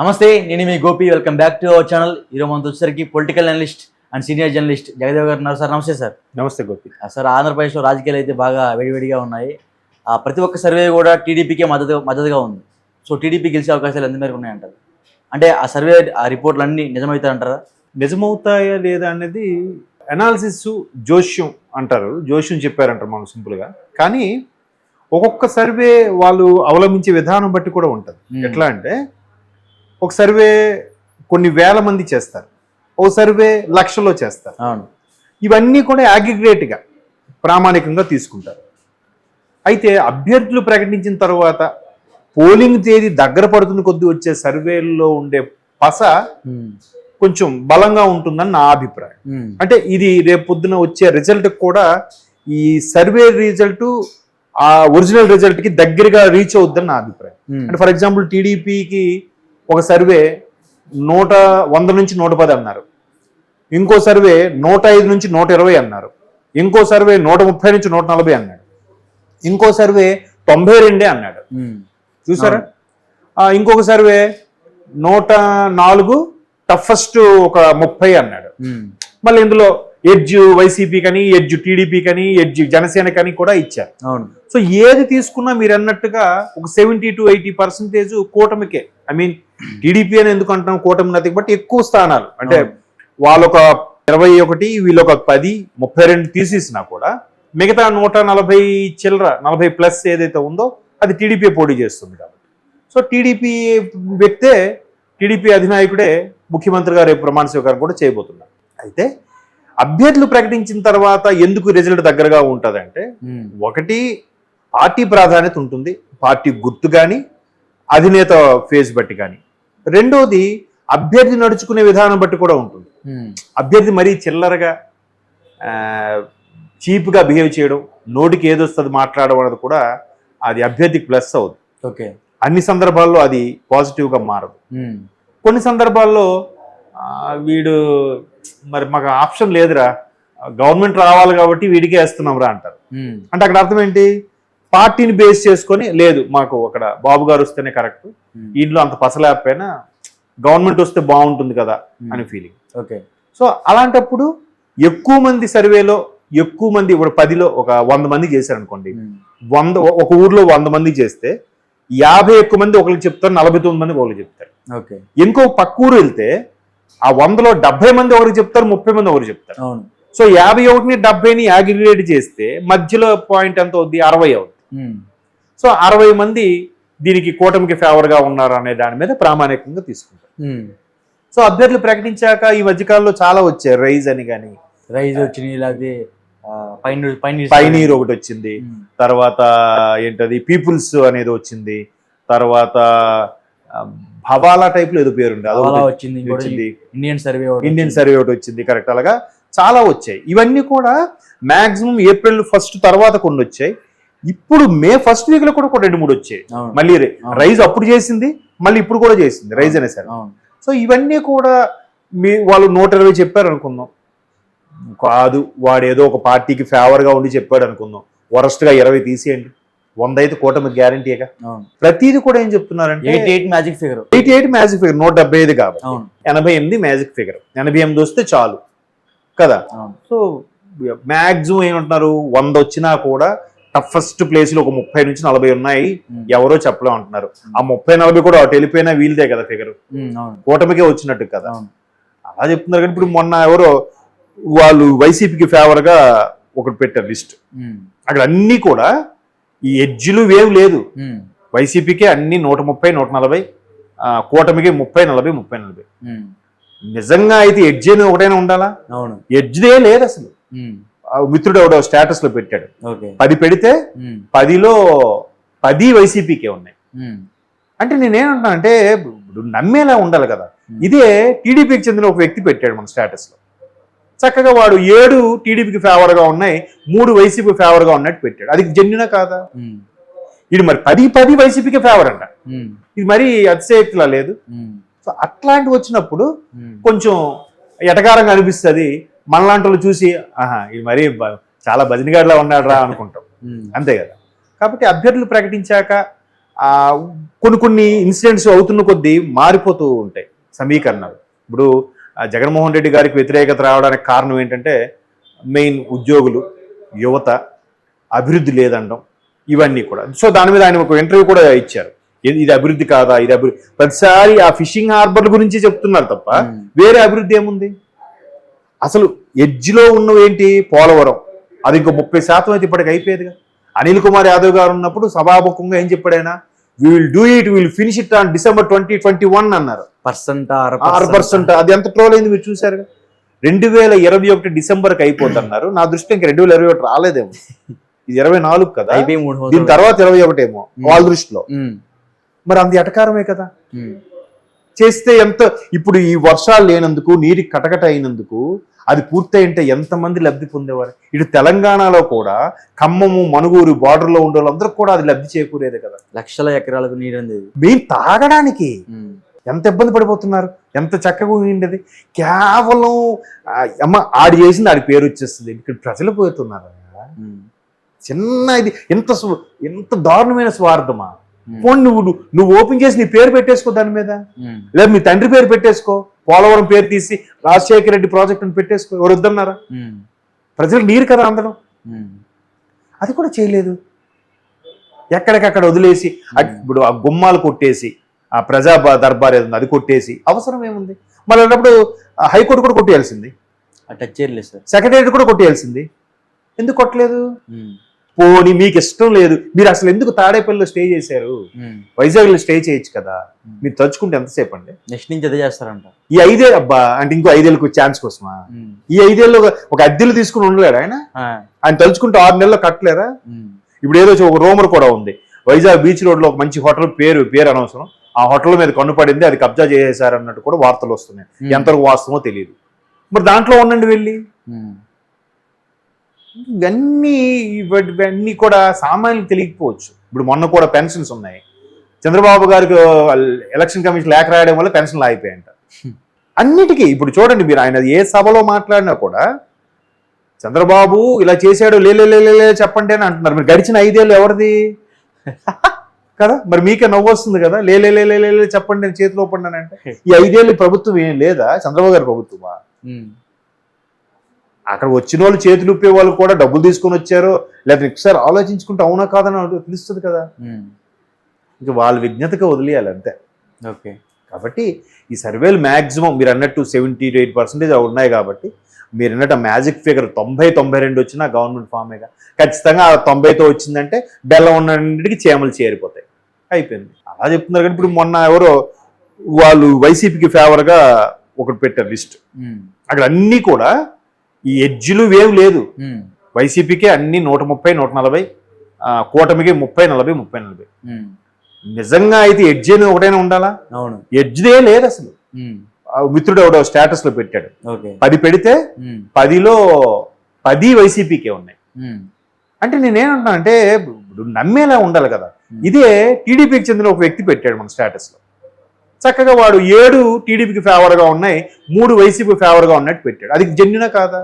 నమస్తే, నేను మీ Gopi. Welcome back to our channel. ఈరోజు మనతో వచ్చేసరికి political analyst and senior journalist Jagadev గారు ఉన్నారు. సార్ నమస్తే. సార్ నమస్తే గోపి. సార్, ఆంధ్రప్రదేశ్లో రాజకీయాలు అయితే బాగా వేడివేడిగా ఉన్నాయి. ప్రతి ఒక్క సర్వే కూడా టీడీపీకే మద్దతుగా ఉంది. సో టీడీపీ గెలిచే అవకాశాలు ఎంత మేరకు ఉన్నాయంటారు? అంటే ఆ సర్వే ఆ రిపోర్ట్లు అన్నీ నిజమవుతాయంటారా? నిజమవుతాయా లేదా అనేది అనాలిసిస్ జోష్యం అంటారు, జోష్యం చెప్పారంటారు మనం సింపుల్గా. కానీ ఒక్కొక్క సర్వే వాళ్ళు అవలంబించే విధానం బట్టి కూడా ఉంటుంది. ఎట్లా అంటే ఒక సర్వే కొన్ని వేల మంది చేస్తారు, ఓ సర్వే లక్షల్లో చేస్తారు. అవును. ఇవన్నీ కూడా అగ్రిగేట్గా ప్రామాణికంగా తీసుకుంటారు. అయితే అభ్యర్థులు ప్రకటించిన తర్వాత పోలింగ్ తేదీ దగ్గర పడుతున్న కొద్దీ వచ్చే సర్వేల్లో ఉండే పస కొంచెం బలంగా ఉంటుందని నా అభిప్రాయం. అంటే ఇది రేపు పొద్దున వచ్చే రిజల్ట్ కూడా ఈ సర్వే రిజల్ట్ ఆ ఒరిజినల్ రిజల్ట్ కి దగ్గరగా రీచ్ అవుద్దని నా అభిప్రాయం. అంటే ఫర్ ఎగ్జాంపుల్ టీడీపీకి ఒక సర్వే 100 నుంచి 110 అన్నారు, ఇంకో సర్వే 105 నుంచి 120 అన్నారు, ఇంకో సర్వే 130 నుంచి 140 అన్నాడు, ఇంకో సర్వే 92 అన్నాడు. చూసారా? ఇంకొక సర్వే 104 టఫెస్ట్ ఒక 30 అన్నాడు. మళ్ళీ ఇందులో ఎడ్జ్ వైసీపీ కని, ఎడ్జ్ టీడీపీ కని, ఎడ్జ్ జనసేన కని కూడా ఇచ్చారు. అవును. సో ఏది తీసుకున్నా మీరు అన్నట్టుగా ఒక 70 to 80% కూటమికే. ఐ మీన్ టీడీపీ అని ఎందుకు అంటున్నాం, కూటమి నది బట్టి ఎక్కువ స్థానాలు. అంటే వాళ్ళొక 21, వీళ్ళొక 10, 32 తీసేసినా కూడా మిగతా 140 చిల్లర 40+ ఏదైతే ఉందో అది టీడీపీ పోటీ చేస్తుంది కాబట్టి. సో టీడీపీ వ్యక్తే, టీడీపీ అధినాయకుడే ముఖ్యమంత్రిగా రేపు ప్రమాణ స్వీకారం కూడా చేయబోతున్నారు. అయితే అభ్యర్థులు ప్రకటించిన తర్వాత ఎందుకు రిజల్ట్ దగ్గరగా ఉంటుందంటే, ఒకటి పార్టీ ప్రాధాన్యత ఉంటుంది, పార్టీ గుర్తు కానీ అధినేత ఫేజ్ బట్టి కానీ. రెండోది అభ్యర్థి నడుచుకునే విధానం బట్టి కూడా ఉంటుంది. అభ్యర్థి మరీ చిల్లరగా చీప్గా బిహేవ్ చేయడం, నోటికి ఏదొస్తుంది మాట్లాడడం అనేది కూడా అది అభ్యర్థికి ప్లస్ అవుతుంది. ఓకే. అన్ని సందర్భాల్లో అది పాజిటివ్గా మారదు. కొన్ని సందర్భాల్లో వీడు మరి మాకు ఆప్షన్ లేదురా, గవర్నమెంట్ రావాలి కాబట్టి వీడికే వేస్తున్నాం రా అంటారు. అంటే అక్కడ అర్థం ఏంటి? పార్టీని బేస్ చేసుకొని లేదు, మాకు అక్కడ బాబు గారు వస్తేనే కరెక్ట్, ఇంట్లో అంత పసలేకపోయినా గవర్నమెంట్ వస్తే బాగుంటుంది కదా అని ఫీలింగ్. ఓకే. సో అలాంటప్పుడు ఎక్కువ మంది సర్వేలో ఎక్కువ మంది, ఇప్పుడు 10లో ఒక 100 మంది చేశారనుకోండి, ఒక ఊర్లో 100 మంది చేస్తే 50 ఎక్కువ మంది ఒకరికి చెప్తారు, 49 మంది ఒకరికి చెప్తారు. ఓకే. ఇంకో పక్క ఊరు వెళ్తే ఆ 100లో 70 మంది ఒకరికి చెప్తారు, 30 మంది ఒకరికి చెప్తారు. అవును. సో 51ని 70ని అగ్రిగేట్ చేస్తే మధ్యలో పాయింట్ ఎంత అవుద్ది? 60 అవుద్ది. సో 60 మంది దీనికి కూటమికి ఫేవర్ గా ఉన్నారు అనే దాని మీద ప్రామాణికంగా తీసుకుంటారు. సో అభ్యర్థులు ప్రకటించాక ఈ మధ్యకాలంలో చాలా వచ్చాయి, రైజ్ అని కానీ, రైజ్ వచ్చినాయి, లేకపోతే పైనీర్ ఒకటి వచ్చింది, తర్వాత ఏంటది పీపుల్స్ అనేది వచ్చింది, తర్వాత భవాలా టైప్ లో ఏదో పేరుంది అది వచ్చింది, ఇండియన్ సర్వే ఒకటి వచ్చింది. కరెక్ట్. అలాగా చాలా వచ్చాయి. ఇవన్నీ కూడా మాక్సిమం April 1 తర్వాత కొన్ని వచ్చాయి. ఇప్పుడు May 1st వీక్ లో కూడా 2-3 వచ్చాయి. మళ్ళీ రైజ్ అప్పుడు చేసింది, మళ్ళీ ఇప్పుడు కూడా చేసింది రైజ్ అనే సరే. సో ఇవన్నీ కూడా వాళ్ళు 120 చెప్పారు అనుకుందాం, కాదు వాడు ఏదో ఒక పార్టీకి ఫేవర్ గా ఉండి చెప్పాడు అనుకుందాం, వరస్ట్ గా 20 తీసేయండి, 100 అయితే కూటమికి గ్యారంటీగా. ప్రతిది కూడా ఏం చెప్తున్నారంటే 88 మ్యాజిక్ ఫిగర్, 175 కాబట్టి 88 మ్యాజిక్ ఫిగర్, 88 వస్తే చాలు కదా. సో మ్యాక్సిమం ఏమంటున్నారు, 100 వచ్చినా కూడా టఫెస్ట్ ప్లేస్ లో ఒక 30 నుంచి 40 ఉన్నాయి, ఎవరో చెప్పలేం అంటున్నారు. ఆ 30-40 కూడా అటు వెళ్ళిపోయినా వీళ్ళదే కదా ఫిగర్, కూటమికే వచ్చినట్టు కదా అలా చెప్తున్నారు. కానీ ఇప్పుడు మొన్న ఎవరో వాళ్ళు వైసీపీకి ఫేవర్ గా ఒకటి పెట్టారు లిస్ట్, అక్కడ అన్ని కూడా ఈ ఎడ్జ్లు వేవ్ లేదు, వైసీపీకే అన్ని 130, 140, కూటమికి 30-40, 30-40. నిజంగా అయితే ఎడ్జ్ అని ఒకటైనా ఉండాలా? ఎడ్జ్దే లేదు అసలు. మిత్రుడు ఎవడో స్టేటస్ లో పెట్టాడు, 10 పెడితే 10లో 10 వైసీపీకే ఉన్నాయి. అంటే నేనేమంటున్నా అంటే నమ్మేలా ఉండాలి కదా. ఇదే టీడీపీకి చెందిన ఒక వ్యక్తి పెట్టాడు మన స్టేటస్ లో, చక్కగా వాడు 7 టీడీపీకి ఫేవర్ గా ఉన్నాయి, 3 వైసీపీ ఫేవర్ గా ఉన్నట్టు పెట్టాడు. అది జెన్యునా కాదా? ఇది మరి 10 వైసీపీకి ఫేవర్ అంట, ఇది మరి అతిశయక్తిలా లేదు. సో అట్లాంటివి వచ్చినప్పుడు కొంచెం ఎటకారంగా అనిపిస్తుంది. మనలాంటి వాళ్ళు చూసి ఆహా ఇది మరీ చాలా భజనగాడిలా ఉన్నాడు రా అనుకుంటాం, అంతే కదా. కాబట్టి అభ్యర్థులు ప్రకటించాక కొన్ని ఇన్సిడెంట్స్ అవుతున్న కొద్దీ మారిపోతూ ఉంటాయి సమీకరణాలు. ఇప్పుడు జగన్మోహన్ రెడ్డి గారికి వ్యతిరేకత రావడానికి కారణం ఏంటంటే మెయిన్ ఉద్యోగులు, యువత, అభివృద్ధి లేదనడం, ఇవన్నీ కూడా. సో దాని మీద ఆయన ఒక ఇంటర్వ్యూ కూడా ఇచ్చారు. ఇది అభివృద్ధి కాదా, ఇది అభివృద్ధి, ప్రతిసారి ఆ ఫిషింగ్ హార్బర్ల గురించి చెప్తున్నారు తప్ప వేరే అభివృద్ధి ఏముంది? అసలు ఎడ్జ్లో ఉన్నవి ఏంటి? పోలవరం, అది ఇంకో 30% అయితే ఇప్పటికి అయిపోయేదిగా. అనిల్ కుమార్ యాదవ్ గారు ఉన్నప్పుడు సభాముఖంగా ఏం చెప్పాడు ఆయన? We will do it, will finish it on December 2021 అన్నారు. 6%. అది ఎంత ట్రోల్ అయింది మీరు చూసారు. 2021 డిసెంబర్కి అయిపోతున్నారు. నా దృష్టి ఇంకా 2021 రాలేదేమో, ఇది 24 కదా, దీని తర్వాత 21 ఏమో వాళ్ళ దృష్టిలో. మరి అంత ఎటకారమే కదా. చేస్తే ఎంత, ఇప్పుడు ఈ వర్షాలు లేనందుకు, నీరు కటకట అయినందుకు అది పూర్తయింటే ఎంతమంది లబ్ధి పొందేవారు? ఇటు తెలంగాణలో కూడా ఖమ్మము, మనుగూరు బార్డర్లో ఉండే వాళ్ళందరూ కూడా అది లబ్ధి చేకూరేదే కదా. లక్షల ఎకరాలకు నీరు మెయిన్ తాగడానికి ఎంత ఇబ్బంది పడిపోతున్నారు, ఎంత చక్కగా ఉండేది. కేవలం అమ్మ ఆడి చేసింది ఆడి పేరు వచ్చేస్తుంది. ఇక్కడ ప్రజలు పోతున్నారు చిన్న ఇది. ఎంత దారుణమైన స్వార్థమా. పోనీ నువ్వు ఓపెన్ చేసి నీ పేరు పెట్టేసుకో దాని మీద, లేదా మీ తండ్రి పేరు పెట్టేసుకో, పోలవరం పేరు తీసి రాజశేఖర రెడ్డి ప్రాజెక్ట్ అని పెట్టేసుకో. ఎవరు వద్దన్నారా? ప్రజలకు నీరు కదా అందడం. అది కూడా చేయలేదు. ఎక్కడికక్కడ వదిలేసి ఇప్పుడు ఆ గుమ్మాలు కొట్టేసి, ఆ ప్రజా దర్బార్ ఏదో అది కొట్టేసి అవసరం ఏముంది? మళ్ళీ అన్నప్పుడు హైకోర్టు కూడా కొట్టేయాల్సింది, టచ్ చేయలేదు సార్, సెక్రటేరియట్ కూడా కొట్టేయాల్సింది. ఎందుకు కొట్టలేదు? పోనీ మీకు ఇష్టం లేదు, మీరు అసలు ఎందుకు తాడేపల్లిలో స్టే చేశారు? వైజాగ్లో స్టే చేయొచ్చు కదా. మీరు తలుచుకుంటే ఎంతసేపు అండి? నెక్స్ట్ నుంచి అదే చేస్తారంట. ఈ 5 ఏళ్ళు అబ్బా అంటే ఇంకో 5 ఏళ్ళకు ఛాన్స్ కోసమా? ఈ 5 ఏళ్ళు ఒక అద్దెలు తీసుకుని ఉండలేడు ఆయన? ఆయన తలుచుకుంటే 6 నెలల్లో కట్టలేరా? ఇప్పుడు ఏదో ఒక రూమర్ కూడా ఉంది, వైజాగ్ బీచ్ రోడ్ లో ఒక మంచి హోటల్ పేరు అనవసరం, ఆ హోటల్ మీద కన్నుపడింది, అది కబ్జా చేసేసారు అన్నట్టు కూడా వార్తలు వస్తున్నాయి. ఎంతవరకు వాస్తవమో తెలియదు. మరి దాంట్లో ఉండండి వెళ్ళి. ఇవన్నీ కూడా సామాన్యులకు తెలియకపోవచ్చు. ఇప్పుడు మొన్న కూడా పెన్షన్స్ ఉన్నాయి. చంద్రబాబు గారికి ఎలక్షన్ కమిషన్ లేఖ రాయడం వల్ల పెన్షన్లు ఆగిపోయాయంట. అన్నిటికీ ఇప్పుడు చూడండి, మీరు ఆయన ఏ సభలో మాట్లాడినా కూడా చంద్రబాబు ఇలా చేశాడు లే చెప్పండి అని అంటున్నారు. మీరు గడిచిన 5 ఏళ్ళు ఎవరిది కదా? మరి మీకే నవ్వు వస్తుంది కదా, లే చెప్పండి నేను చేతిలో పడ్డానంటే. ఈ 5 ఏళ్ళు ప్రభుత్వం ఏం లేదా? చంద్రబాబు గారి ప్రభుత్వమా? అక్కడ వచ్చిన వాళ్ళు చేతులు ఉప్పే వాళ్ళు కూడా డబ్బులు తీసుకొని వచ్చారో లేకపోతే ఒకసారి ఆలోచించుకుంటే అవునా కాదని తెలుస్తుంది కదా. ఇంకా వాళ్ళ విజ్ఞతగా వదిలేయాలి అంతే. ఓకే. కాబట్టి ఈ సర్వేలు మ్యాక్సిమం మీరు అన్నట్టు 70-80% ఉన్నాయి. కాబట్టి మీరు అన్నట్టు మ్యాజిక్ ఫిగర్ 90-92 వచ్చినా గవర్నమెంట్ ఫామేగా. ఖచ్చితంగా 90తో వచ్చిందంటే బెల్లం ఉన్నటికి చేమలు చేరిపోతాయి, అయిపోయింది. అలా చెప్తున్నారు. కానీ ఇప్పుడు మొన్న ఎవరో వాళ్ళు వైసీపీకి ఫేవర్గా ఒకటి పెట్టారు లిస్ట్. అక్కడ అన్నీ కూడా ఈ ఎడ్జ్లు వేవ్ లేదు. వైసీపీకే అన్ని 130-140, కూటమికి 30-40. నిజంగా అయితే ఎడ్జ్ అని ఒకటైనా ఉండాలా? అవును, ఎడ్జ్దే లేదు అసలు. మిత్రుడు ఎవడో స్టేటస్ లో పెట్టాడు, 10 పెడితే 10లో 10 వైసీపీకే ఉన్నాయి. అంటే నేనేమంటున్నా అంటే ఇప్పుడు నమ్మేలా ఉండాలి కదా. ఇదే టీడీపీకి చెందిన ఒక వ్యక్తి పెట్టాడు మన స్టేటస్ లో. చక్కగా వాడు 7 టీడీపీకి ఫేవర్గా ఉన్నాయి, 3 వైసీపీ ఫేవర్గా ఉన్నట్టు పెట్టాడు. అది జెన్యునా కాదా?